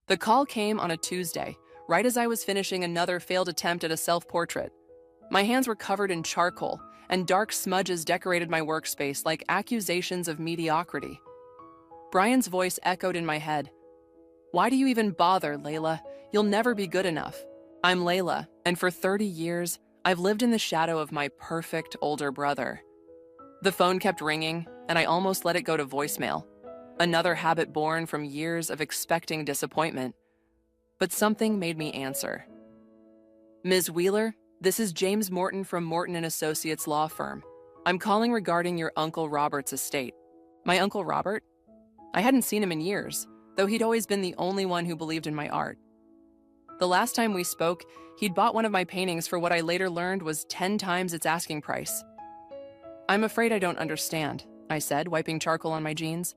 The call came on a Tuesday, right as I was finishing another failed attempt at a self-portrait. My hands were covered in charcoal, and dark smudges decorated my workspace like accusations of mediocrity. Brian's voice echoed in my head. "Why do you even bother, Layla? You'll never be good enough. I'm Layla, and for 30 years, I've lived in the shadow of my perfect older brother." The phone kept ringing, and I almost let it go to voicemail. Another habit born from years of expecting disappointment. But something made me answer. "Ms. Wheeler, this is James Morton from Morton & Associates law firm. I'm calling regarding your Uncle Robert's estate." My Uncle Robert? I hadn't seen him in years, though he'd always been the only one who believed in my art. The last time we spoke, he'd bought one of my paintings for what I later learned was 10 times its asking price. "I'm afraid I don't understand," I said, wiping charcoal on my jeans.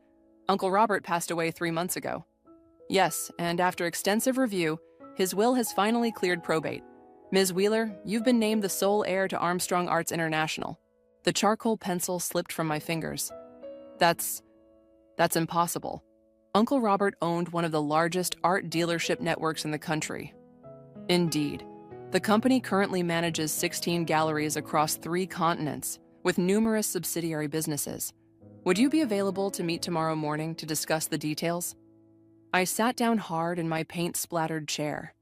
"Uncle Robert passed away 3 months ago." "Yes, and after extensive review, his will has finally cleared probate. Ms. Wheeler, you've been named the sole heir to Armstrong Arts International." The charcoal pencil slipped from my fingers. That's impossible. Uncle Robert owned one of the largest art dealership networks in the country. Indeed, the company currently manages 16 galleries across 3 continents, with numerous subsidiary businesses. Would you be available to meet tomorrow morning to discuss the details? I sat down hard in my paint-splattered chair.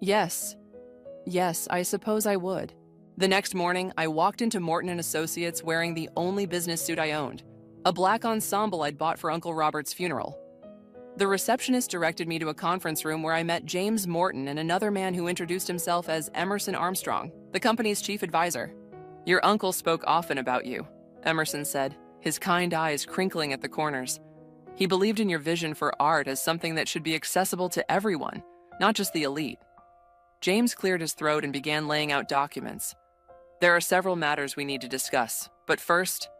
Yes, I suppose I would. The next morning, I walked into Morton & Associates wearing the only business suit I owned, a black ensemble I'd bought for Uncle Robert's funeral. The receptionist directed me to a conference room where I met James Morton and another man who introduced himself as Emerson Armstrong, the company's chief advisor. "Your uncle spoke often about you," Emerson said, his kind eyes crinkling at the corners. "He believed in your vision for art as something that should be accessible to everyone, not just the elite." James cleared his throat and began laying out documents. "There are several matters we need to discuss, but first..."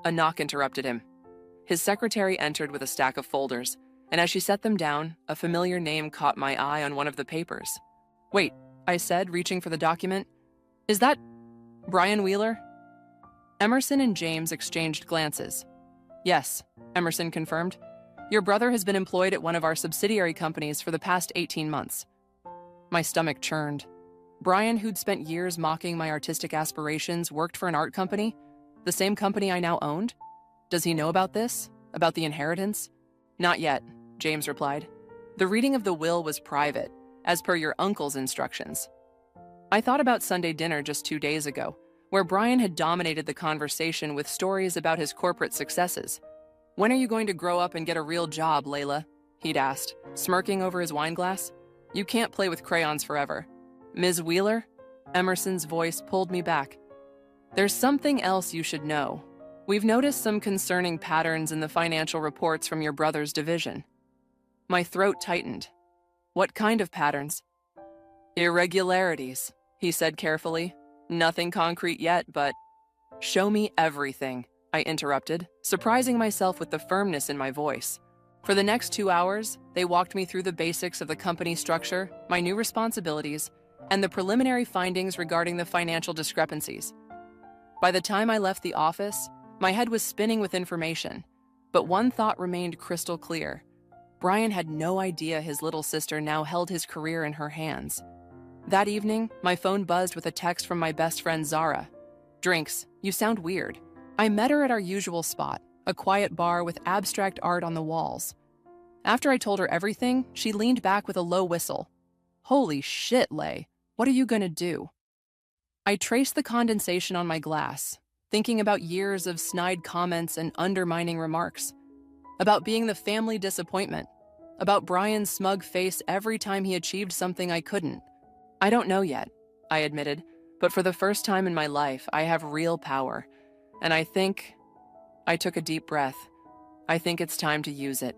A knock interrupted him. His secretary entered with a stack of folders, and as she set them down, a familiar name caught my eye on one of the papers. "Wait," I said, reaching for the document. "Is that Brian Wheeler?" Emerson and James exchanged glances. "Yes," Emerson confirmed. "Your brother has been employed at one of our subsidiary companies for the past 18 months. My stomach churned. Brian, who'd spent years mocking my artistic aspirations, worked for an art company? The same company I now owned? Does he know about this? About the inheritance? "Not yet," James replied. "The reading of the will was private, as per your uncle's instructions." I thought about Sunday dinner just 2 days ago, where Brian had dominated the conversation with stories about his corporate successes. "When are you going to grow up and get a real job, Layla?" he'd asked, smirking over his wine glass. "You can't play with crayons forever." "Ms. Wheeler?" Emerson's voice pulled me back. "There's something else you should know. We've noticed some concerning patterns in the financial reports from your brother's division." My throat tightened. "What kind of patterns?" "Irregularities," he said carefully. "Nothing concrete yet, but..." "Show me everything," I interrupted, surprising myself with the firmness in my voice. For the next 2 hours, they walked me through the basics of the company structure, my new responsibilities, and the preliminary findings regarding the financial discrepancies. By the time I left the office, my head was spinning with information, but one thought remained crystal clear. Brian had no idea his little sister now held his career in her hands. That evening, my phone buzzed with a text from my best friend Zara. "Drinks, you sound weird." I met her at our usual spot, a quiet bar with abstract art on the walls. After I told her everything, she leaned back with a low whistle. "Holy shit, Lay, what are you gonna do?" I traced the condensation on my glass, thinking about years of snide comments and undermining remarks, about being the family disappointment, about Brian's smug face every time he achieved something I couldn't. "I don't know yet," I admitted, "but for the first time in my life, I have real power, and I took a deep breath. "I think it's time to use it."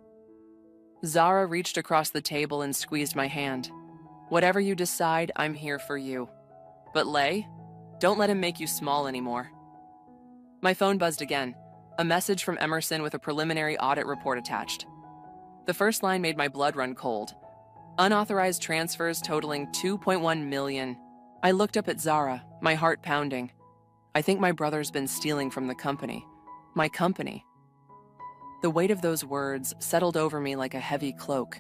Zara reached across the table and squeezed my hand. "Whatever you decide, I'm here for you. But Lay, don't let him make you small anymore." My phone buzzed again, a message from Emerson with a preliminary audit report attached. The first line made my blood run cold. Unauthorized transfers totaling $2.1 million. I looked up at Zara, my heart pounding. "I think my brother's been stealing from the company. My company." The weight of those words settled over me like a heavy cloak.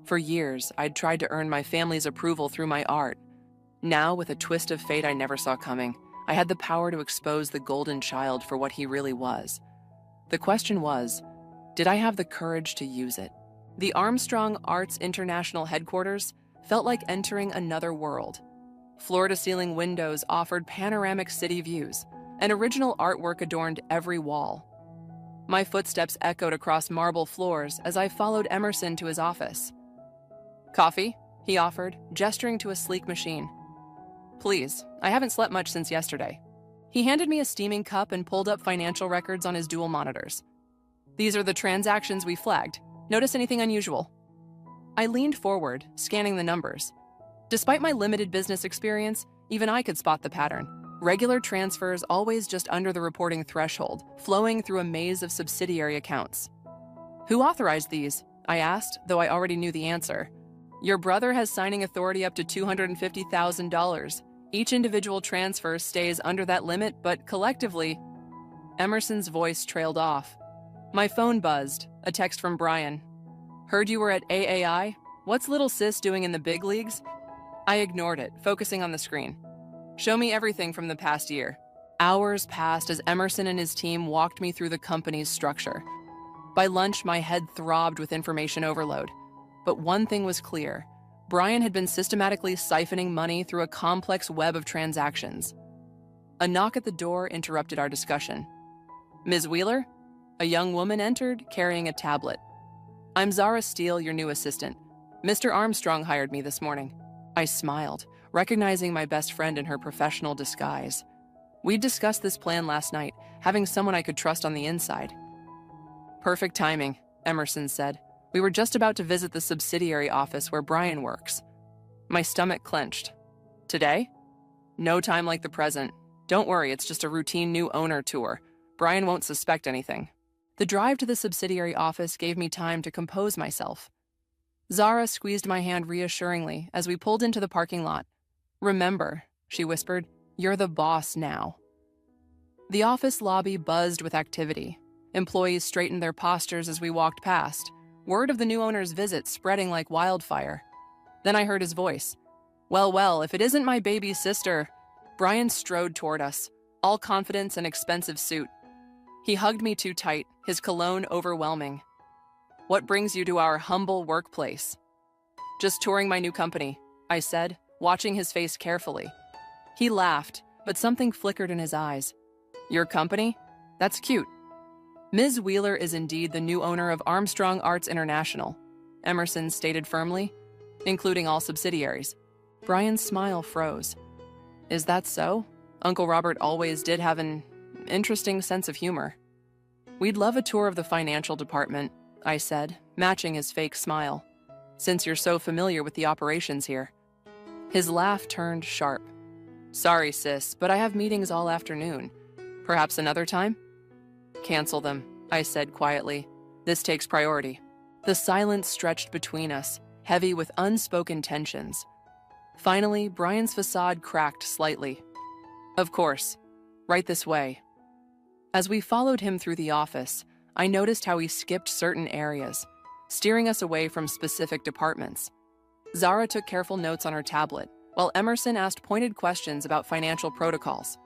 For years, I'd tried to earn my family's approval through my art. Now, with a twist of fate I never saw coming, I had the power to expose the golden child for what he really was. The question was, did I have the courage to use it? The Armstrong Arts International headquarters felt like entering another world. Floor-to-ceiling windows offered panoramic city views, and original artwork adorned every wall. My footsteps echoed across marble floors as I followed Emerson to his office. "Coffee?" he offered, gesturing to a sleek machine. "Please, I haven't slept much since yesterday." He handed me a steaming cup and pulled up financial records on his dual monitors. "These are the transactions we flagged. Notice anything unusual?" I leaned forward, scanning the numbers. Despite my limited business experience, even I could spot the pattern. Regular transfers always just under the reporting threshold, flowing through a maze of subsidiary accounts. "Who authorized these?" I asked, though I already knew the answer. "Your brother has signing authority up to $250,000. Each individual transfer stays under that limit, but collectively..." Emerson's voice trailed off. My phone buzzed, a text from Brian. "Heard you were at AAI? What's little sis doing in the big leagues?" I ignored it, focusing on the screen. "Show me everything from the past year." Hours passed as Emerson and his team walked me through the company's structure. By lunch, my head throbbed with information overload. But one thing was clear. Brian had been systematically siphoning money through a complex web of transactions. A knock at the door interrupted our discussion. "Ms. Wheeler?" A young woman entered, carrying a tablet. "I'm Zara Steele, your new assistant. Mr. Armstrong hired me this morning." I smiled, recognizing my best friend in her professional disguise. We'd discussed this plan last night, having someone I could trust on the inside. "Perfect timing," Emerson said. "We were just about to visit the subsidiary office where Brian works." My stomach clenched. "Today?" "No time like the present. Don't worry, it's just a routine new owner tour. Brian won't suspect anything." The drive to the subsidiary office gave me time to compose myself. Zara squeezed my hand reassuringly as we pulled into the parking lot. "Remember," she whispered, "you're the boss now." The office lobby buzzed with activity. Employees straightened their postures as we walked past, word of the new owner's visit spreading like wildfire. Then I heard his voice. Well, if it isn't my baby sister." Brian strode toward us, all confidence and expensive suit. He hugged me too tight, his cologne overwhelming. "What brings you to our humble workplace?" "Just touring my new company," I said, watching his face carefully. He laughed, but something flickered in his eyes. "Your company? That's cute." "Ms. Wheeler is indeed the new owner of Armstrong Arts International," Emerson stated firmly, "including all subsidiaries." Brian's smile froze. "Is that so? Uncle Robert always did have an interesting sense of humor." "We'd love a tour of the financial department," I said, matching his fake smile, "since you're so familiar with the operations here." His laugh turned sharp. "Sorry, sis, but I have meetings all afternoon. Perhaps another time?" "Cancel them," I said quietly. "This takes priority." The silence stretched between us, heavy with unspoken tensions. Finally, Brian's facade cracked slightly. "Of course. Right this way." As we followed him through the office, I noticed how he skipped certain areas, steering us away from specific departments. Zara took careful notes on her tablet, while Emerson asked pointed questions about financial protocols.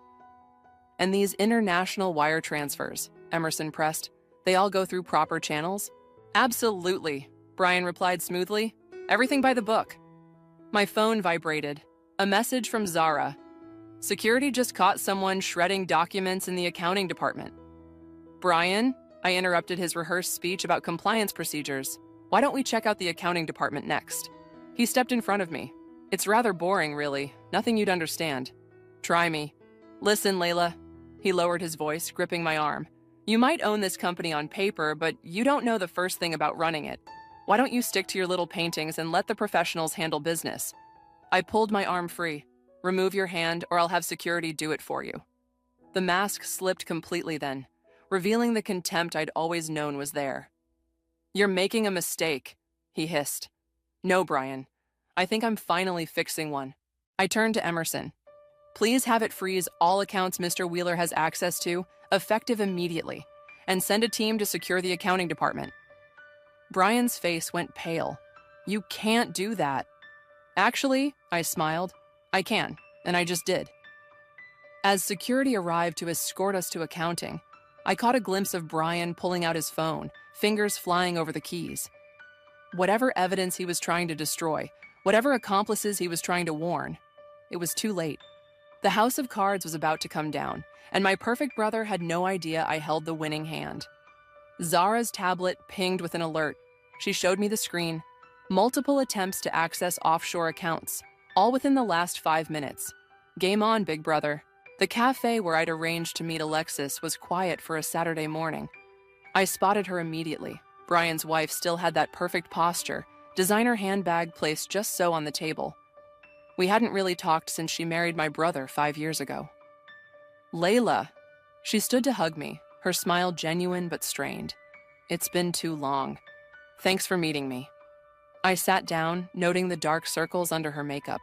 "And these international wire transfers," Emerson pressed, "they all go through proper channels?" "Absolutely," Brian replied smoothly. "Everything by the book." My phone vibrated. A message from Zara. "Security just caught someone shredding documents in the accounting department." "Brian?" I interrupted his rehearsed speech about compliance procedures. "Why don't we check out the accounting department next?" He stepped in front of me. "It's rather boring, really. Nothing you'd understand." "Try me." "Listen, Layla." He lowered his voice, gripping my arm. "You might own this company on paper, but you don't know the first thing about running it. Why don't you stick to your little paintings and let the professionals handle business?" I pulled my arm free. "Remove your hand, or I'll have security do it for you." The mask slipped completely then, revealing the contempt I'd always known was there. "You're making a mistake," he hissed. "No, Brian. I think I'm finally fixing one." I turned to Emerson. "Please have it freeze all accounts Mr. Wheeler has access to, effective immediately, and send a team to secure the accounting department." Brian's face went pale. You can't do that. Actually, I smiled. I can, and I just did. As security arrived to escort us to accounting, I caught a glimpse of Brian pulling out his phone, fingers flying over the keys. Whatever evidence he was trying to destroy, whatever accomplices he was trying to warn, it was too late. The house of cards was about to come down, and my perfect brother had no idea I held the winning hand. Zara's tablet pinged with an alert. She showed me the screen. Multiple attempts to access offshore accounts, all within the last 5 minutes. Game on, big brother. The cafe where I'd arranged to meet Alexis was quiet for a Saturday morning. I spotted her immediately. Brian's wife still had that perfect posture, designer handbag placed just so on the table. We hadn't really talked since she married my brother 5 years ago. Layla. She stood to hug me, her smile genuine but strained. It's been too long. Thanks for meeting me. I sat down, noting the dark circles under her makeup.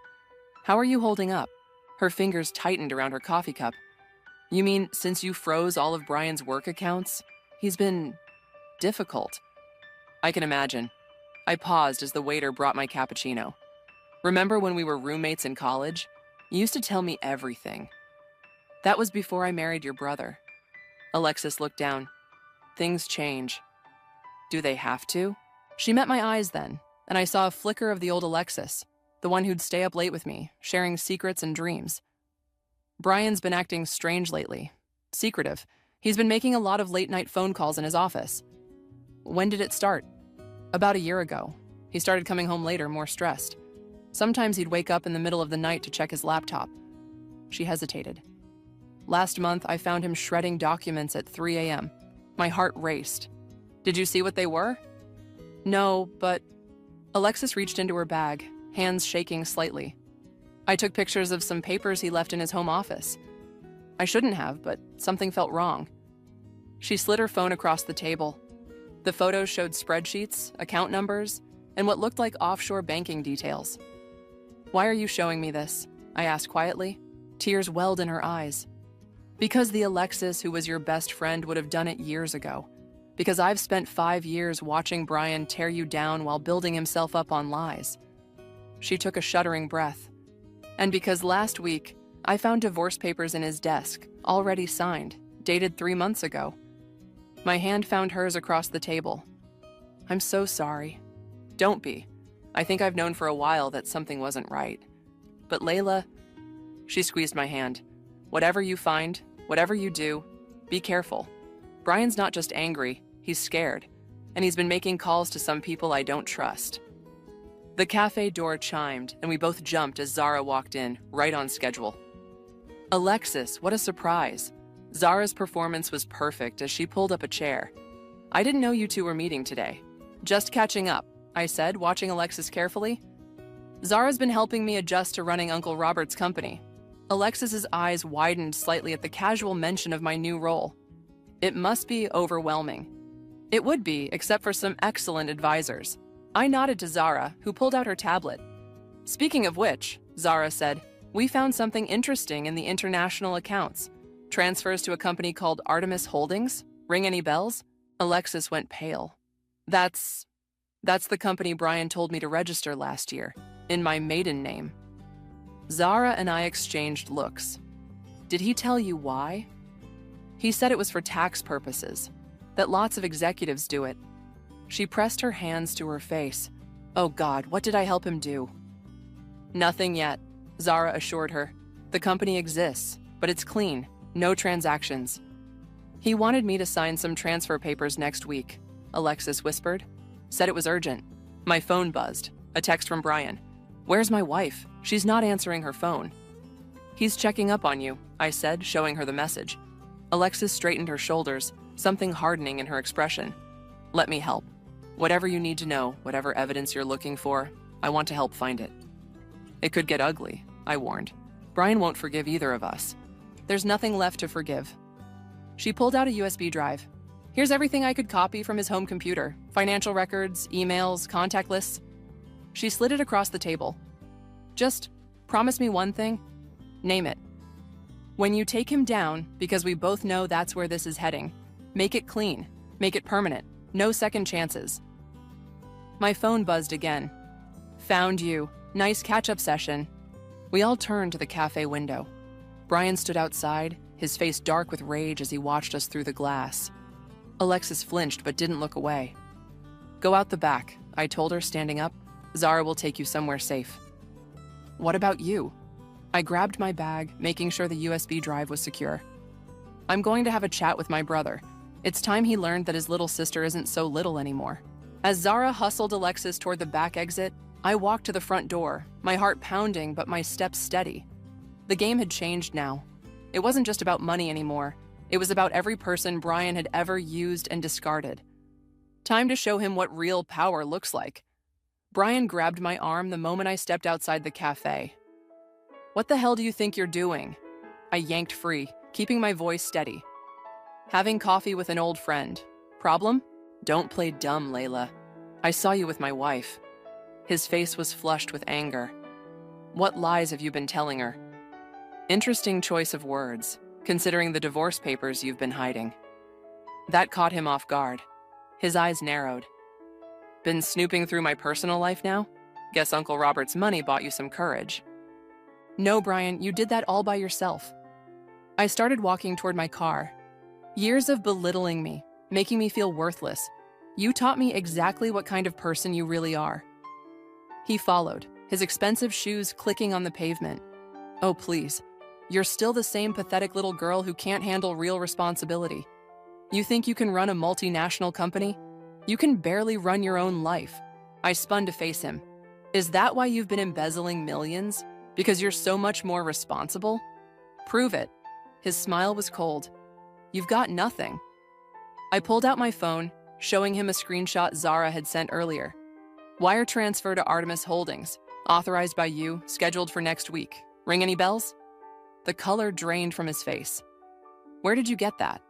How are you holding up? Her fingers tightened around her coffee cup. You mean since you froze all of Brian's work accounts? He's been difficult. I can imagine. I paused as the waiter brought my cappuccino. Remember when we were roommates in college? You used to tell me everything. That was before I married your brother. Alexis looked down. Things change. Do they have to? She met my eyes then, and I saw a flicker of the old Alexis, the one who'd stay up late with me, sharing secrets and dreams. Brian's been acting strange lately. Secretive. He's been making a lot of late-night phone calls in his office. When did it start? About a year ago. He started coming home later, more stressed. Sometimes he'd wake up in the middle of the night to check his laptop. She hesitated. Last month, I found him shredding documents at 3 a.m. My heart raced. Did you see what they were? No, but... Alexis reached into her bag, hands shaking slightly. I took pictures of some papers he left in his home office. I shouldn't have, but something felt wrong. She slid her phone across the table. The photos showed spreadsheets, account numbers, and what looked like offshore banking details. Why are you showing me this? I asked quietly. Tears welled in her eyes. Because the Alexis who was your best friend would have done it years ago. Because I've spent 5 years watching Brian tear you down while building himself up on lies. She took a shuddering breath. And because last week, I found divorce papers in his desk, already signed, dated 3 months ago. My hand found hers across the table. I'm so sorry. Don't be. I think I've known for a while that something wasn't right. But Layla, she squeezed my hand. Whatever you find, whatever you do, be careful. Brian's not just angry, he's scared. And he's been making calls to some people I don't trust. The cafe door chimed, and we both jumped as Zara walked in, right on schedule. Alexis, what a surprise. Zara's performance was perfect as she pulled up a chair. I didn't know you two were meeting today. Just catching up, I said, watching Alexis carefully. Zara's been helping me adjust to running Uncle Robert's company. Alexis's eyes widened slightly at the casual mention of my new role. It must be overwhelming. It would be, except for some excellent advisors. I nodded to Zara, who pulled out her tablet. Speaking of which, Zara said, we found something interesting in the international accounts. Transfers to a company called Artemis Holdings? Ring any bells? Alexis went pale. That's the company Brian told me to register last year, in my maiden name. Zara and I exchanged looks. Did he tell you why? He said it was for tax purposes, that lots of executives do it. She pressed her hands to her face. Oh God, what did I help him do? Nothing yet, Zara assured her. The company exists, but it's clean, no transactions. He wanted me to sign some transfer papers next week, Alexis whispered. Said it was urgent. My phone buzzed. A text from Brian. Where's my wife? She's not answering her phone. He's checking up on you, I said, showing her the message. Alexis straightened her shoulders, something hardening in her expression. Let me help. Whatever you need to know, whatever evidence you're looking for, I want to help find it. It could get ugly, I warned. Brian won't forgive either of us. There's nothing left to forgive. She pulled out a USB drive. Here's everything I could copy from his home computer. Financial records, emails, contact lists. She slid it across the table. Just promise me one thing. Name it. When you take him down, because we both know that's where this is heading, make it clean. Make it permanent. No second chances. My phone buzzed again. Found you. Nice catch-up session. We all turned to the cafe window. Brian stood outside, his face dark with rage as he watched us through the glass. Alexis flinched but didn't look away. Go out the back, I told her, standing up. Zara will take you somewhere safe. What about you? I grabbed my bag, making sure the USB drive was secure. I'm going to have a chat with my brother. It's time he learned that his little sister isn't so little anymore. As Zara hustled Alexis toward the back exit, I walked to the front door, my heart pounding but my steps steady. The game had changed now. It wasn't just about money anymore. It was about every person Brian had ever used and discarded. Time to show him what real power looks like. Brian grabbed my arm the moment I stepped outside the cafe. What the hell do you think you're doing? I yanked free, keeping my voice steady. Having coffee with an old friend. Problem? Don't play dumb, Layla. I saw you with my wife. His face was flushed with anger. What lies have you been telling her? Interesting choice of words, considering the divorce papers you've been hiding. That caught him off guard. His eyes narrowed. Been snooping through my personal life now? Guess Uncle Robert's money bought you some courage. No, Brian, you did that all by yourself. I started walking toward my car. Years of belittling me, making me feel worthless. You taught me exactly what kind of person you really are. He followed, his expensive shoes clicking on the pavement. Oh, please. You're still the same pathetic little girl who can't handle real responsibility. You think you can run a multinational company? You can barely run your own life. I spun to face him. Is that why you've been embezzling millions? Because you're so much more responsible? Prove it. His smile was cold. You've got nothing. I pulled out my phone, showing him a screenshot Zara had sent earlier. Wire transfer to Artemis Holdings, authorized by you, scheduled for next week. Ring any bells? The color drained from his face. Where did you get that?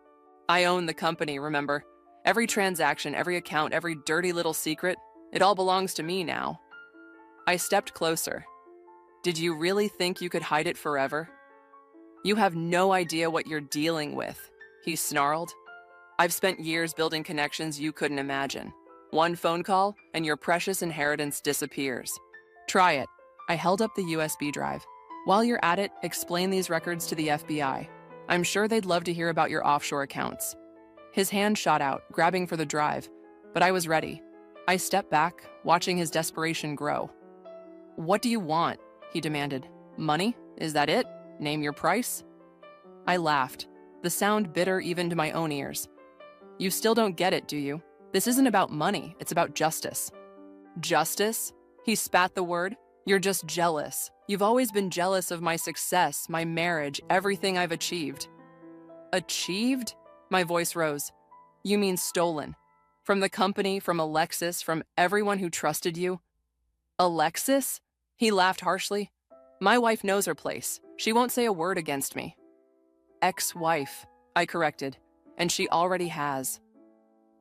I own the company, remember? Every transaction, every account, every dirty little secret, it all belongs to me now. I stepped closer. Did you really think you could hide it forever? You have no idea what you're dealing with, he snarled. I've spent years building connections you couldn't imagine. One phone call, and your precious inheritance disappears. Try it. I held up the USB drive. While you're at it, explain these records to the FBI. I'm sure they'd love to hear about your offshore accounts. His hand shot out, grabbing for the drive, but I was ready. I stepped back, watching his desperation grow. What do you want? He demanded. Money? Is that it? Name your price? I laughed, the sound bitter even to my own ears. You still don't get it, do you? This isn't about money, it's about justice. Justice? He spat the word. You're just jealous. You've always been jealous of my success, my marriage, everything I've achieved. Achieved? My voice rose. You mean stolen. From the company, from Alexis, from everyone who trusted you. Alexis? He laughed harshly. My wife knows her place. She won't say a word against me. Ex-wife, I corrected, and she already has.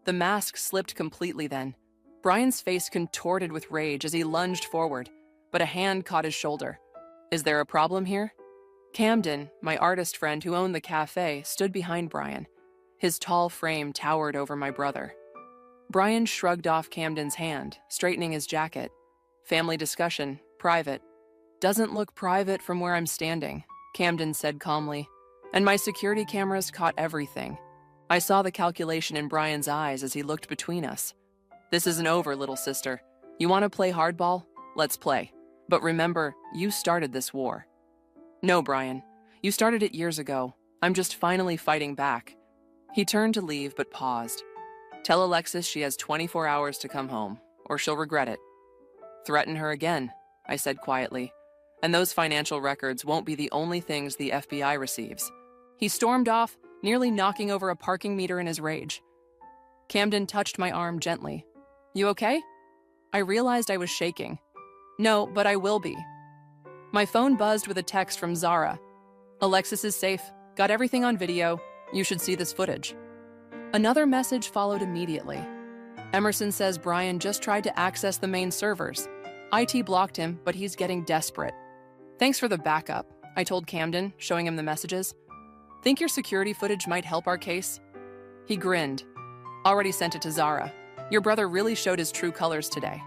The mask slipped completely then. Brian's face contorted with rage as he lunged forward, but a hand caught his shoulder. Is there a problem here? Camden, my artist friend who owned the cafe, stood behind Brian. His tall frame towered over my brother. Brian shrugged off Camden's hand, straightening his jacket. Family discussion, private. Doesn't look private from where I'm standing, Camden said calmly, and my security cameras caught everything. I saw the calculation in Brian's eyes as he looked between us. This isn't over, little sister. You want to play hardball? Let's play. But remember, you started this war. No, Brian. You started it years ago. I'm just finally fighting back. He turned to leave, but paused. Tell Alexis she has 24 hours to come home, or she'll regret it. Threaten her again, I said quietly. And those financial records won't be the only things the FBI receives. He stormed off, nearly knocking over a parking meter in his rage. Camden touched my arm gently. You okay? I realized I was shaking. No, but I will be. My phone buzzed with a text from Zara. Alexis is safe. Got everything on video. You should see this footage. Another message followed immediately. Emerson says Brian just tried to access the main servers. IT blocked him, but he's getting desperate. Thanks for the backup, I told Camden, showing him the messages. Think your security footage might help our case? He grinned. Already sent it to Zara. Your brother really showed his true colors today.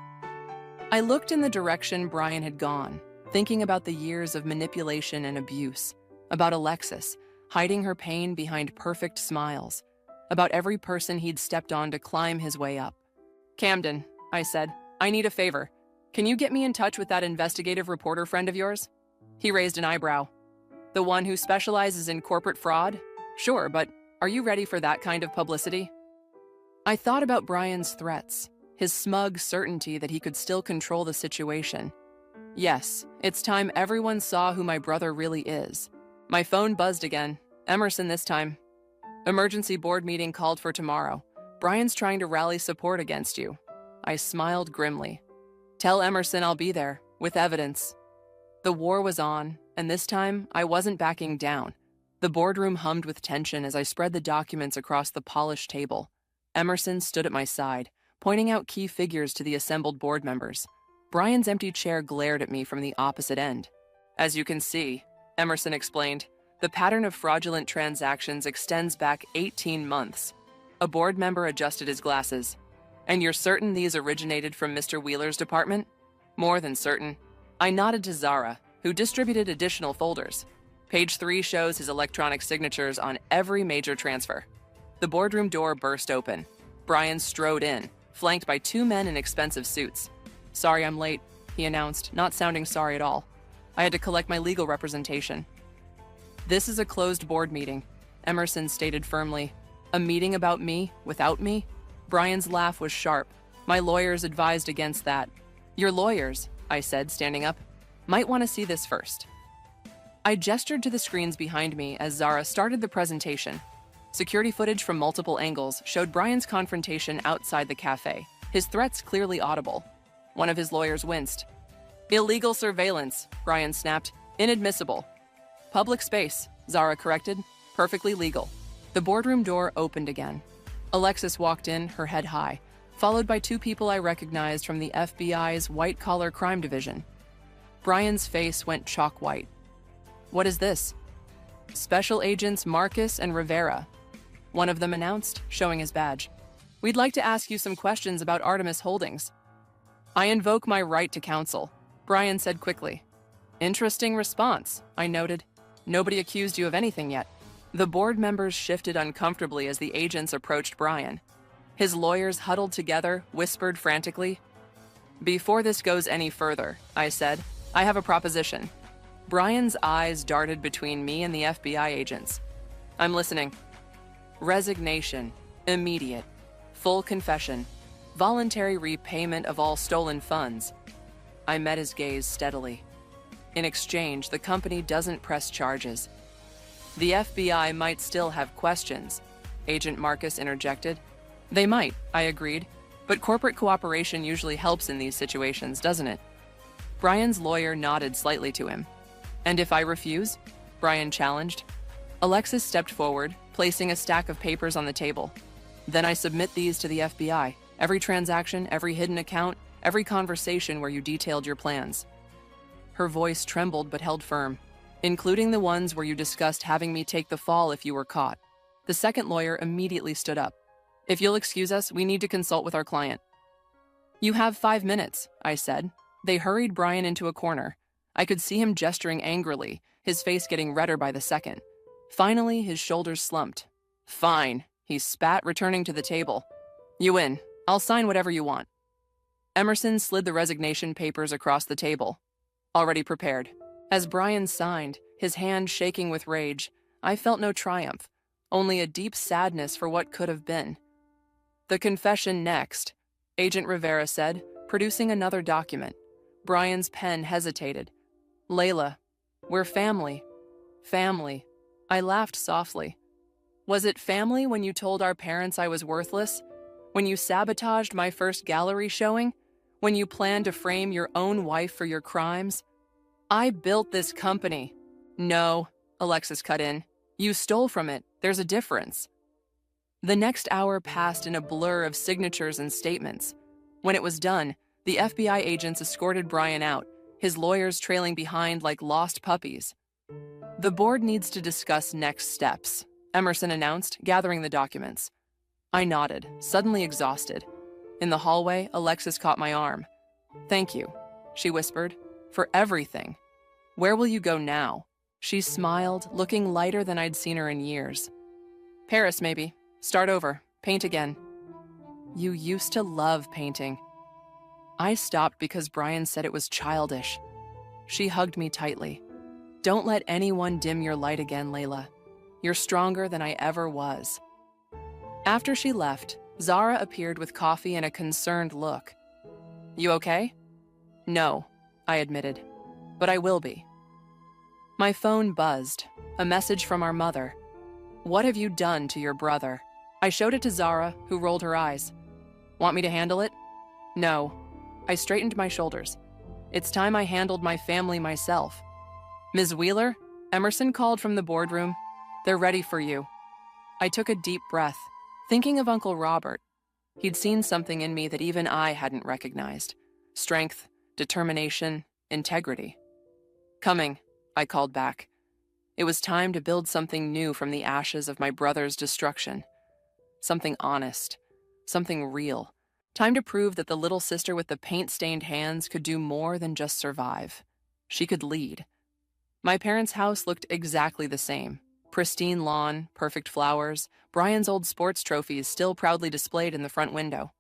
I looked in the direction Brian had gone, thinking about the years of manipulation and abuse, about Alexis, hiding her pain behind perfect smiles, about every person he'd stepped on to climb his way up. "Camden," I said, "I need a favor. Can you get me in touch with that investigative reporter friend of yours?" He raised an eyebrow. "The one who specializes in corporate fraud? Sure, but are you ready for that kind of publicity?" I thought about Brian's threats, his smug certainty that he could still control the situation. Yes, it's time everyone saw who my brother really is. My phone buzzed again. Emerson this time. "Emergency board meeting called for tomorrow. Brian's trying to rally support against you." I smiled grimly. "Tell Emerson I'll be there, with evidence." The war was on, and this time I wasn't backing down. The boardroom hummed with tension as I spread the documents across the polished table. Emerson stood at my side, pointing out key figures to the assembled board members. Brian's empty chair glared at me from the opposite end. "As you can see," Emerson explained, "the pattern of fraudulent transactions extends back 18 months. A board member adjusted his glasses. "And you're certain these originated from Mr. Wheeler's department?" "More than certain." I nodded to Zara, who distributed additional folders. Page 3 shows his electronic signatures on every major transfer. The boardroom door burst open. Brian strode in, flanked by 2 men in expensive suits. "Sorry I'm late," he announced, not sounding sorry at all. "I had to collect my legal representation." "This is a closed board meeting," Emerson stated firmly. "A meeting about me, without me?" Brian's laugh was sharp. "My lawyers advised against that." "Your lawyers," I said, standing up, "might want to see this first." I gestured to the screens behind me as Zara started the presentation. Security footage from multiple angles showed Brian's confrontation outside the cafe, his threats clearly audible. One of his lawyers winced. "Illegal surveillance," Brian snapped. "Inadmissible." "Public space," Zara corrected. "Perfectly legal." The boardroom door opened again. Alexis walked in, her head high, followed by 2 people I recognized from the FBI's white-collar crime division. Brian's face went chalk white. "What is this?" "Special Agents Marcus and Rivera," one of them announced, showing his badge. "We'd like to ask you some questions about Artemis Holdings." "I invoke my right to counsel," Brian said quickly. "Interesting response," I noted. "Nobody accused you of anything yet." The board members shifted uncomfortably as the agents approached Brian. His lawyers huddled together, whispered frantically. "Before this goes any further," I said, "I have a proposition." Brian's eyes darted between me and the FBI agents. "I'm listening." "Resignation, immediate, full confession, voluntary repayment of all stolen funds." I met his gaze steadily. "In exchange, the company doesn't press charges." "The FBI might still have questions," Agent Marcus interjected. "They might," I agreed, "but corporate cooperation usually helps in these situations, doesn't it?" Brian's lawyer nodded slightly to him. "And if I refuse?" Brian challenged. Alexis stepped forward, placing a stack of papers on the table. "Then I submit these to the FBI. Every transaction, every hidden account, every conversation where you detailed your plans." Her voice trembled but held firm. "Including the ones where you discussed having me take the fall if you were caught." The second lawyer immediately stood up. "If you'll excuse us, we need to consult with our client." "You have 5 minutes," I said. They hurried Brian into a corner. I could see him gesturing angrily, his face getting redder by the second. Finally, his shoulders slumped. "Fine," he spat, returning to the table. "You win. I'll sign whatever you want." Emerson slid the resignation papers across the table. "Already prepared." As Brian signed, his hand shaking with rage, I felt no triumph, only a deep sadness for what could have been. "The confession next," Agent Rivera said, producing another document. Brian's pen hesitated. "Layla, we're family." "Family." I laughed softly. "Was it family when you told our parents I was worthless? When you sabotaged my first gallery showing? When you planned to frame your own wife for your crimes? I built this company." "No," Alexis cut in. "You stole from it. There's a difference." The next hour passed in a blur of signatures and statements. When it was done, the FBI agents escorted Brian out, his lawyers trailing behind like lost puppies. "The board needs to discuss next steps," Emerson announced, gathering the documents. I nodded, suddenly exhausted. In the hallway, Alexis caught my arm. Thank you, she whispered, for everything. Where will you go now? She smiled, looking lighter than I'd seen her in years. Paris, maybe. Start over. Paint again. You used to love painting. I stopped because Brian said it was childish. She hugged me tightly. Don't let anyone dim your light again, Layla. You're stronger than I ever was. After she left, Zara appeared with coffee and a concerned look. You okay? No, I admitted, but I will be. My phone buzzed, a message from our mother. What have you done to your brother? I showed it to Zara, who rolled her eyes. Want me to handle it? No. I straightened my shoulders. It's time I handled my family myself. Ms. Wheeler, Emerson called from the boardroom. They're ready for you. I took a deep breath, thinking of Uncle Robert. He'd seen something in me that even I hadn't recognized. Strength, determination, integrity. Coming, I called back. It was time to build something new from the ashes of my brother's destruction. Something honest, something real. Time to prove that the little sister with the paint-stained hands could do more than just survive. She could lead. My parents' house looked exactly the same. Pristine lawn, perfect flowers, Brian's old sports trophies still proudly displayed in the front window.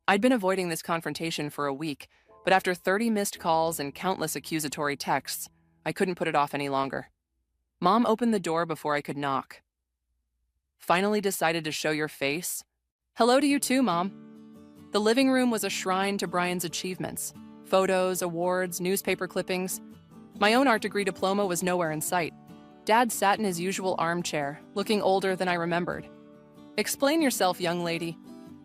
I'd been avoiding this confrontation for a week, but after 30 missed calls and countless accusatory texts, I couldn't put it off any longer. Mom opened the door before I could knock. Finally decided to show your face? Hello to you too, Mom. The living room was a shrine to Brian's achievements. Photos, awards, newspaper clippings. My own art degree diploma was nowhere in sight. Dad sat in his usual armchair, looking older than I remembered. Explain yourself, young lady.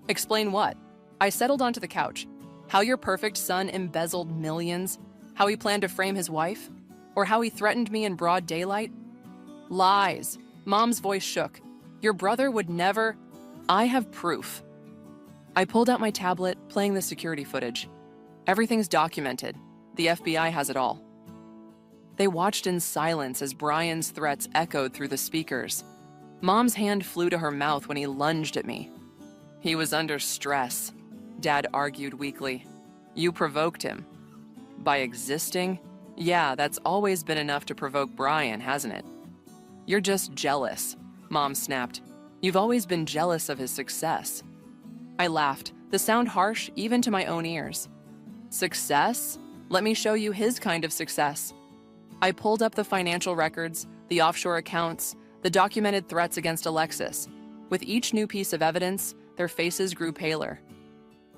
Explain what? I settled onto the couch. How your perfect son embezzled millions? How he planned to frame his wife? Or how he threatened me in broad daylight? Lies. Mom's voice shook. Your brother would never... I have proof. I pulled out my tablet, playing the security footage. Everything's documented. The FBI has it all. They watched in silence as Brian's threats echoed through the speakers. Mom's hand flew to her mouth when he lunged at me. He was under stress, Dad argued weakly. You provoked him. By existing? Yeah, that's always been enough to provoke Brian, hasn't it? You're just jealous, Mom snapped. You've always been jealous of his success. I laughed, the sound harsh even to my own ears. Success? Let me show you his kind of success. I pulled up the financial records, the offshore accounts, the documented threats against Alexis. With each new piece of evidence, their faces grew paler.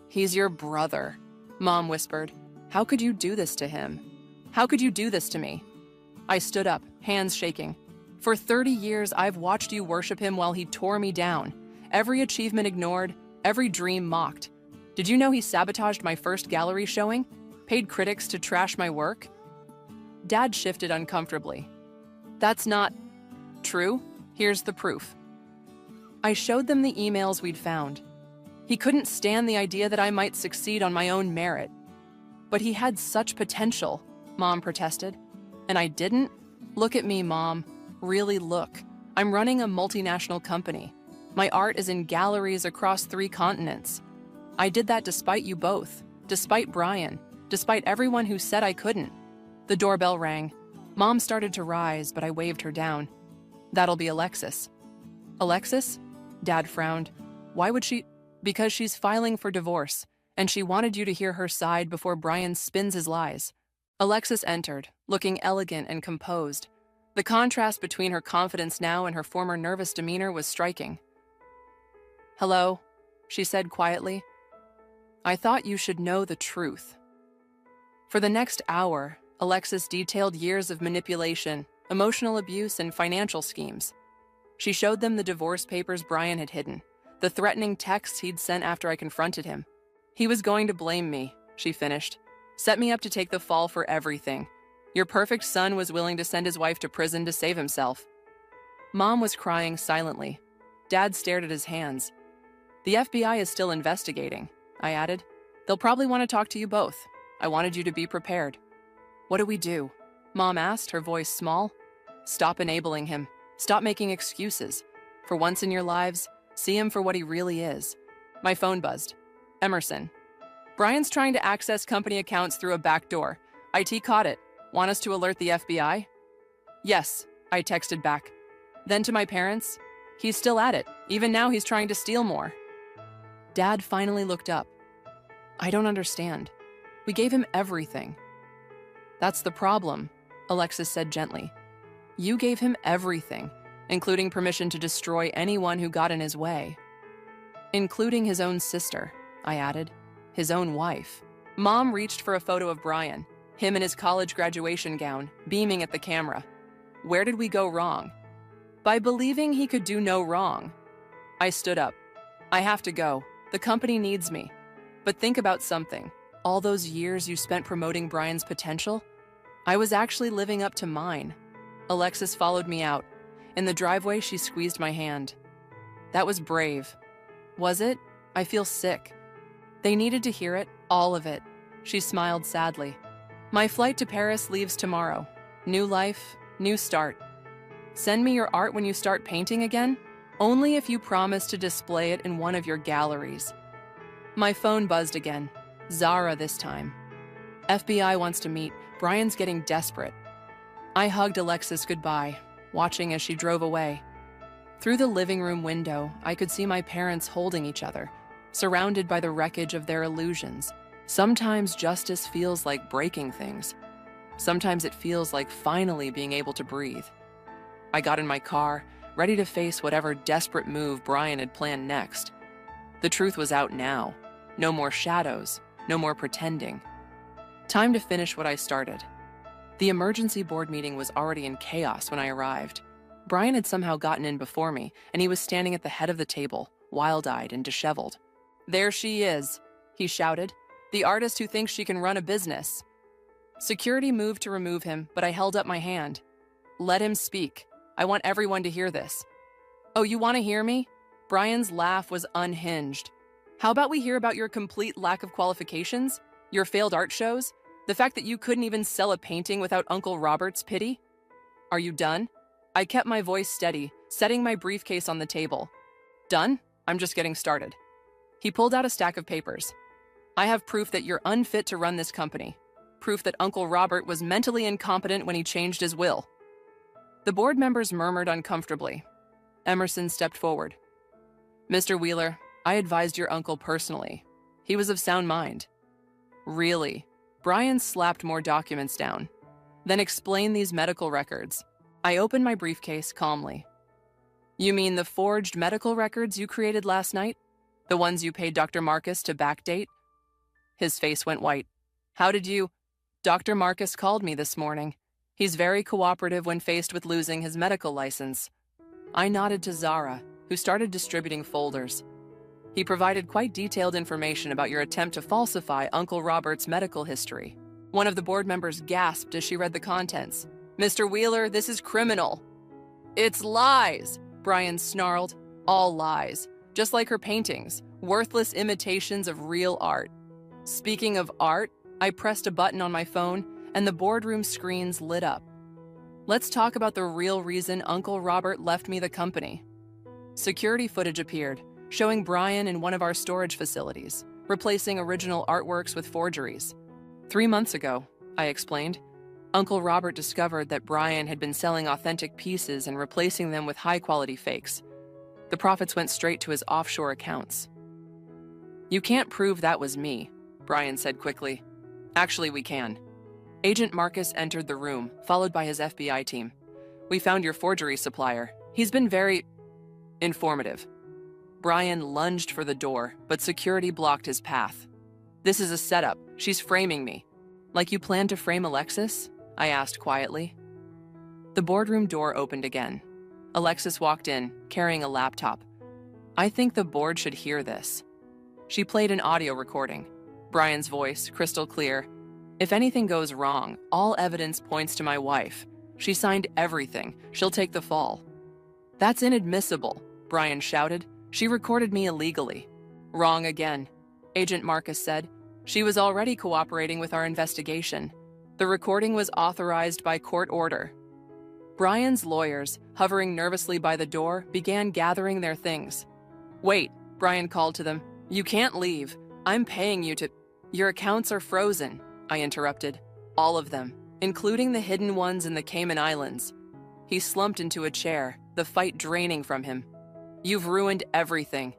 He's your brother, Mom whispered. How could you do this to him? How could you do this to me? I stood up, hands shaking. For 30 years, I've watched you worship him while he tore me down. Every achievement ignored, every dream mocked. Did you know he sabotaged my first gallery showing? Paid critics to trash my work? Dad shifted uncomfortably. That's not true. Here's the proof. I showed them the emails we'd found. He couldn't stand the idea that I might succeed on my own merit. But he had such potential, Mom protested. And I didn't? Look at me, Mom. Really look. I'm running a multinational company. My art is in galleries across 3 continents. I did that despite you both, despite Brian, despite everyone who said I couldn't. The doorbell rang. Mom started to rise, but I waved her down. That'll be Alexis. Alexis? Dad frowned. Why would she? Because she's filing for divorce, and she wanted you to hear her side before Brian spins his lies. Alexis entered, looking elegant and composed. The contrast between her confidence now and her former nervous demeanor was striking. Hello, she said quietly. I thought you should know the truth. For the next hour, Alexis detailed years of manipulation, emotional abuse, and financial schemes. She showed them the divorce papers Brian had hidden, the threatening texts he'd sent after I confronted him. He was going to blame me, she finished. Set me up to take the fall for everything. Your perfect son was willing to send his wife to prison to save himself. Mom was crying silently. Dad stared at his hands. The FBI is still investigating, I added. They'll probably want to talk to you both. I wanted you to be prepared. What do we do? Mom asked, her voice small. Stop enabling him. Stop making excuses. For once in your lives, see him for what he really is. My phone buzzed. Emerson. Brian's trying to access company accounts through a back door. IT caught it. Want us to alert the FBI? Yes, I texted back. Then to my parents, he's still at it. Even now he's trying to steal more. Dad finally looked up. I don't understand. We gave him everything. That's the problem, Alexis said gently. You gave him everything, including permission to destroy anyone who got in his way. Including his own sister, I added. His own wife. Mom reached for a photo of Brian, him in his college graduation gown, beaming at the camera. Where did we go wrong? By believing he could do no wrong. I stood up. I have to go. The company needs me. But think about something. All those years you spent promoting Brian's potential, I was actually living up to mine. Alexis followed me out. In the driveway, she squeezed my hand. That was brave. Was it? I feel sick. They needed to hear it, all of it. She smiled sadly. My flight to Paris leaves tomorrow. New life, new start. Send me your art when you start painting again? Only if you promise to display it in one of your galleries. My phone buzzed again. Zara this time. FBI wants to meet. Brian's getting desperate. I hugged Alexis goodbye, watching as she drove away. Through the living room window, I could see my parents holding each other, surrounded by the wreckage of their illusions. Sometimes justice feels like breaking things. Sometimes it feels like finally being able to breathe. I got in my car, ready to face whatever desperate move Brian had planned next. The truth was out now. No more shadows, no more pretending. Time to finish what I started. The emergency board meeting was already in chaos when I arrived. Brian had somehow gotten in before me, and he was standing at the head of the table, wild-eyed and disheveled. There she is, he shouted, the artist who thinks she can run a business. Security moved to remove him, but I held up my hand. Let him speak. I want everyone to hear this. Oh, you want to hear me? Brian's laugh was unhinged. How about we hear about your complete lack of qualifications? Your failed art shows? The fact that you couldn't even sell a painting without Uncle Robert's pity? Are you done? I kept my voice steady, setting my briefcase on the table. Done? I'm just getting started. He pulled out a stack of papers. I have proof that you're unfit to run this company. Proof that Uncle Robert was mentally incompetent when he changed his will. The board members murmured uncomfortably. Emerson stepped forward. Mr. Wheeler, I advised your uncle personally. He was of sound mind. Really? Brian slapped more documents down. Then explain these medical records. I opened my briefcase calmly. You mean the forged medical records you created last night? The ones you paid Dr. Marcus to backdate? His face went white. How did you? Dr. Marcus called me this morning. He's very cooperative when faced with losing his medical license. I nodded to Zara, who started distributing folders. He provided quite detailed information about your attempt to falsify Uncle Robert's medical history. One of the board members gasped as she read the contents. Mr. Wheeler, this is criminal. It's lies, Brian snarled. All lies. Just like her paintings, worthless imitations of real art. Speaking of art, I pressed a button on my phone and the boardroom screens lit up. Let's talk about the real reason Uncle Robert left me the company. Security footage appeared, showing Brian in one of our storage facilities, replacing original artworks with forgeries. 3 months ago, I explained, Uncle Robert discovered that Brian had been selling authentic pieces and replacing them with high-quality fakes. The profits went straight to his offshore accounts. You can't prove that was me, Brian said quickly. Actually, we can. Agent Marcus entered the room, followed by his FBI team. We found your forgery supplier. He's been very informative. Brian lunged for the door, but security blocked his path. This is a setup. She's framing me. Like you planned to frame Alexis? I asked quietly. The boardroom door opened again. Alexis walked in, carrying a laptop. I think the board should hear this. She played an audio recording. Brian's voice, crystal clear. If anything goes wrong, all evidence points to my wife. She signed everything. She'll take the fall. That's inadmissible, Brian shouted. She recorded me illegally. Wrong again, Agent Marcus said. She was already cooperating with our investigation. The recording was authorized by court order. Brian's lawyers, hovering nervously by the door, began gathering their things. Wait, Brian called to them. You can't leave. I'm paying you to... Your accounts are frozen, I interrupted. All of them, including the hidden ones in the Cayman Islands. He slumped into a chair, the fight draining from him. You've ruined everything.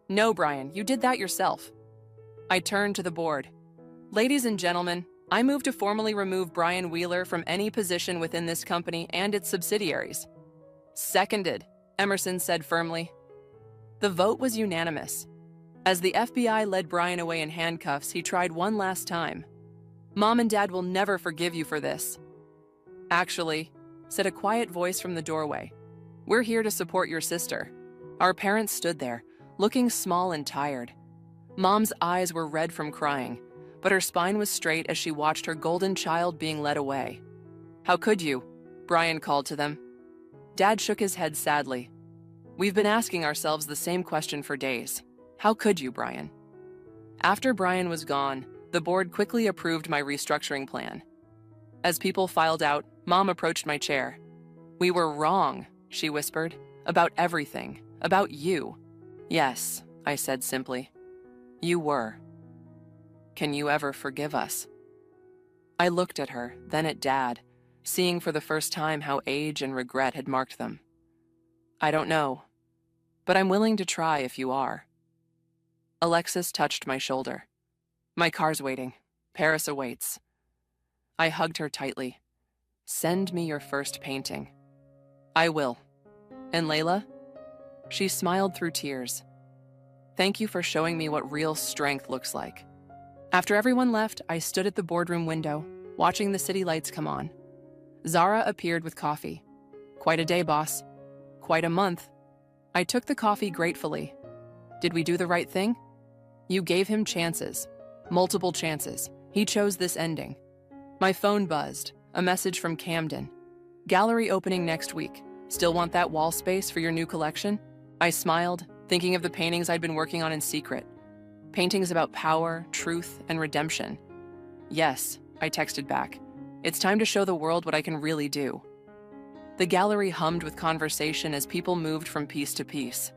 No, Brian, you did that yourself. I turned to the board. Ladies and gentlemen, I move to formally remove Brian Wheeler from any position within this company and its subsidiaries. Seconded, Emerson said firmly. The vote was unanimous. As the FBI led Brian away in handcuffs, he tried one last time. Mom and Dad will never forgive you for this. Actually, said a quiet voice from the doorway, we're here to support your sister. Our parents stood there, looking small and tired. Mom's eyes were red from crying, but her spine was straight as she watched her golden child being led away. How could you? Brian called to them. Dad shook his head sadly. We've been asking ourselves the same question for days. How could you, Brian? After Brian was gone, the board quickly approved my restructuring plan. As people filed out, Mom approached my chair. We were wrong, she whispered, about everything, about you. Yes, I said simply. You were. Can you ever forgive us? I looked at her, then at Dad, seeing for the first time how age and regret had marked them. I don't know, but I'm willing to try if you are. Alexis touched my shoulder. My car's waiting. Paris awaits. I hugged her tightly. Send me your first painting. I will. And Layla? She smiled through tears. Thank you for showing me what real strength looks like. After everyone left, I stood at the boardroom window, watching the city lights come on. Zara appeared with coffee. Quite a day, boss. Quite a month. I took the coffee gratefully. Did we do the right thing? You gave him chances. Multiple chances. He chose this ending. My phone buzzed. A message from Camden. Gallery opening next week. Still want that wall space for your new collection? I smiled, thinking of the paintings I'd been working on in secret. Paintings about power, truth, and redemption. Yes, I texted back. It's time to show the world what I can really do. The gallery hummed with conversation as people moved from piece to piece.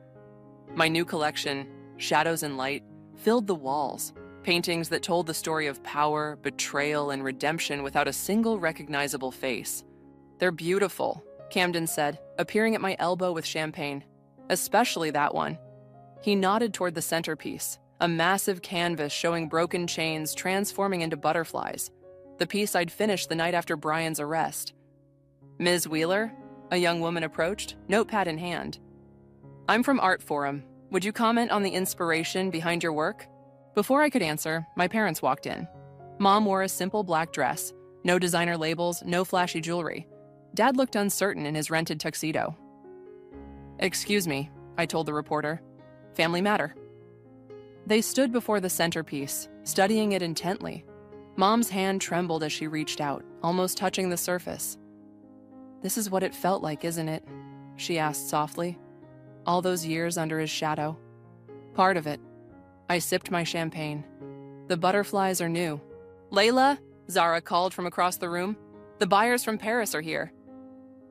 My new collection, Shadows and Light, filled the walls. Paintings that told the story of power, betrayal, and redemption without a single recognizable face. They're beautiful, Camden said, appearing at my elbow with champagne. Especially that one. He nodded toward the centerpiece, a massive canvas showing broken chains transforming into butterflies, the piece I'd finished the night after Brian's arrest. Ms. Wheeler? A young woman approached, notepad in hand. I'm from Art Forum. Would you comment on the inspiration behind your work? Before I could answer, my parents walked in. Mom wore a simple black dress, no designer labels, no flashy jewelry. Dad looked uncertain in his rented tuxedo. Excuse me, I told the reporter. Family matter. They stood before the centerpiece, studying it intently. Mom's hand trembled as she reached out, almost touching the surface. This is what it felt like, isn't it? She asked softly. All those years under his shadow. Part of it. I sipped my champagne. The butterflies are new. Layla, Zara called from across the room. The buyers from Paris are here.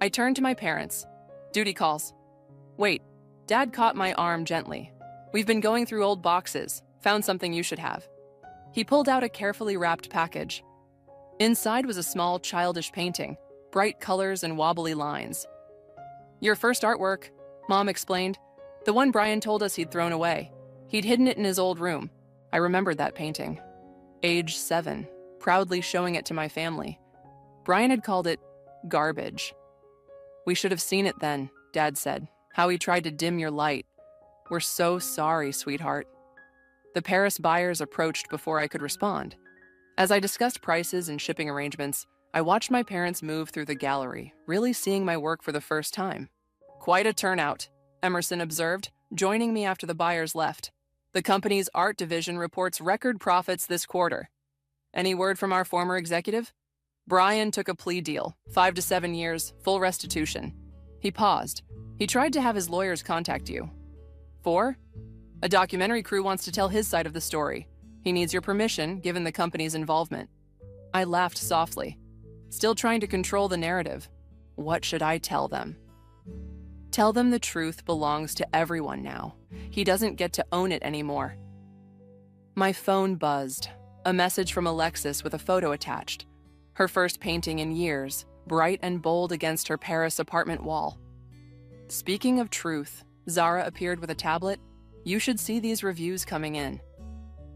I turned to my parents. Duty calls. Wait, Dad caught my arm gently. We've been going through old boxes. Found something you should have. He pulled out a carefully wrapped package. Inside was a small, childish painting, bright colors and wobbly lines. Your first artwork, Mom explained. The one Brian told us he'd thrown away. He'd hidden it in his old room. I remembered that painting. Age 7, proudly showing it to my family. Brian had called it garbage. We should have seen it then, Dad said. How he tried to dim your light. We're so sorry, sweetheart. The Paris buyers approached before I could respond. As I discussed prices and shipping arrangements, I watched my parents move through the gallery, really seeing my work for the first time. Quite a turnout, Emerson observed, joining me after the buyers left. The company's art division reports record profits this quarter. Any word from our former executive? Brian took a plea deal, 5 to 7 years, full restitution. He paused. He tried to have his lawyers contact you. 4? A documentary crew wants to tell his side of the story. He needs your permission, given the company's involvement. I laughed softly, still trying to control the narrative. What should I tell them? Tell them the truth belongs to everyone now. He doesn't get to own it anymore. My phone buzzed. A message from Alexis with a photo attached. Her first painting in years, bright and bold against her Paris apartment wall. Speaking of truth, Zara appeared with a tablet. You should see these reviews coming in.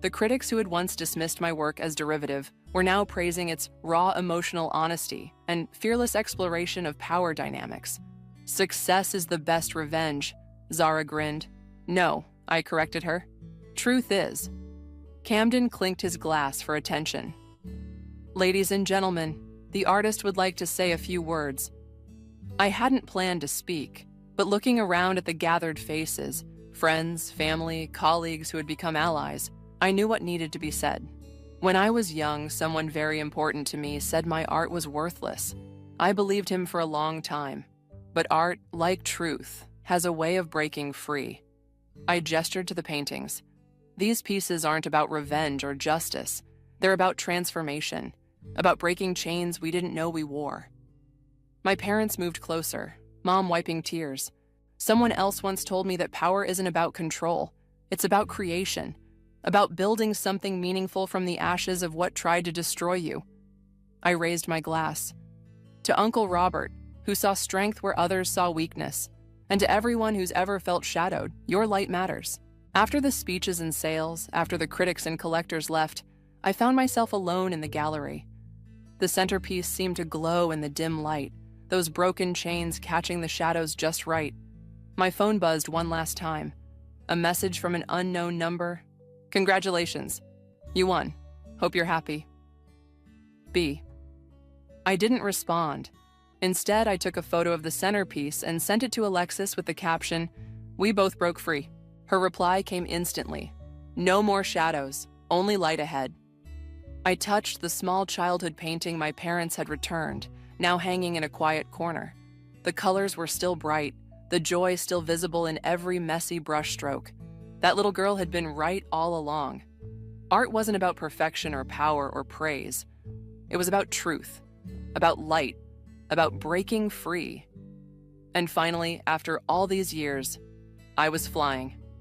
The critics who had once dismissed my work as derivative were now praising its raw emotional honesty and fearless exploration of power dynamics. Success is the best revenge, Zara grinned. No, I corrected her. Truth is. Camden clinked his glass for attention. Ladies and gentlemen, the artist would like to say a few words. I hadn't planned to speak, but looking around at the gathered faces, friends, family, colleagues who had become allies, I knew what needed to be said. When I was young, someone very important to me said my art was worthless. I believed him for a long time. But art, like truth, has a way of breaking free. I gestured to the paintings. These pieces aren't about revenge or justice. They're about transformation, about breaking chains we didn't know we wore. My parents moved closer, Mom wiping tears. Someone else once told me that power isn't about control. It's about creation, about building something meaningful from the ashes of what tried to destroy you. I raised my glass. To Uncle Robert, who saw strength where others saw weakness, and to everyone who's ever felt shadowed, your light matters. After the speeches and sales, after the critics and collectors left, I found myself alone in the gallery. The centerpiece seemed to glow in the dim light, those broken chains catching the shadows just right. My phone buzzed one last time. A message from an unknown number. Congratulations. You won. Hope you're happy. B. I didn't respond. Instead, I took a photo of the centerpiece and sent it to Alexis with the caption, "We both broke free." Her reply came instantly. No more shadows, only light ahead. I touched the small childhood painting my parents had returned, now hanging in a quiet corner. The colors were still bright, the joy still visible in every messy brushstroke. That little girl had been right all along. Art wasn't about perfection or power or praise. It was about truth, about light, about breaking free. And finally, after all these years, I was flying.